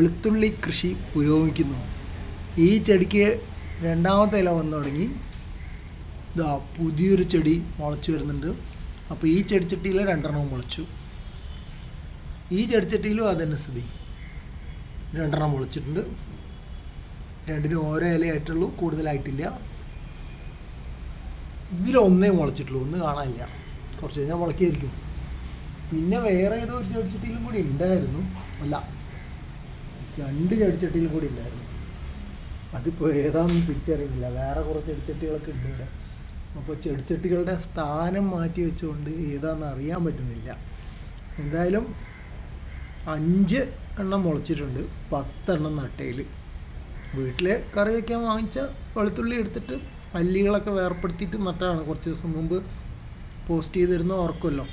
വെളുത്തുള്ളി കൃഷി പുരോഗമിക്കുന്നു. ഈ ചെടിക്ക് രണ്ടാമത്തെ ഇല വന്നു തുടങ്ങി. ഇതാ പുതിയൊരു ചെടി മുളച്ചു വരുന്നുണ്ട്. അപ്പോൾ ഈ ചെടിച്ചട്ടിയിൽ രണ്ടെണ്ണം മുളച്ചു. ഈ ചെടിച്ചട്ടിയിലും അതന്നെ സ്ഥിതി, രണ്ടെണ്ണം മുളച്ചിട്ടുണ്ട്. രണ്ടിനും ഓരോ ഇലയായിട്ടുള്ളൂ, കൂടുതലായിട്ടില്ല. ഇതിലൊന്നേ മുളച്ചിട്ടുള്ളൂ, ഒന്ന് കാണാനില്ല. കുറച്ച് കഴിഞ്ഞാൽ മുളക്കായിരിക്കും. പിന്നെ വേറെ ഏതോ ഒരു ചെടിച്ചട്ടിയിലും കൂടി ഉണ്ടായിരുന്നു, അല്ല 2 ചെടിച്ചട്ടിയിലും കൂടി ഉണ്ടായിരുന്നു. അതിപ്പോൾ ഏതാണെന്ന് തിരിച്ചറിയുന്നില്ല. വേറെ കുറച്ച് ചെടിച്ചട്ടികളൊക്കെ ഉണ്ട് ഇവിടെ. അപ്പോൾ ചെടിച്ചട്ടികളുടെ സ്ഥാനം മാറ്റി വെച്ചുകൊണ്ട് ഏതാണെന്ന് അറിയാൻ പറ്റുന്നില്ല. എന്തായാലും 5 എണ്ണം മുളച്ചിട്ടുണ്ട്, 10 എണ്ണം നട്ടയിൽ. വീട്ടിൽ കറി വയ്ക്കാൻ വാങ്ങിച്ച വെളുത്തുള്ളി എടുത്തിട്ട് അല്ലികളൊക്കെ വേർപ്പെടുത്തിയിട്ട് നട്ടതാണ്. കുറച്ച് ദിവസം മുമ്പ് പോസ്റ്റ് ചെയ്തിരുന്ന ഓർക്കുമല്ലോ.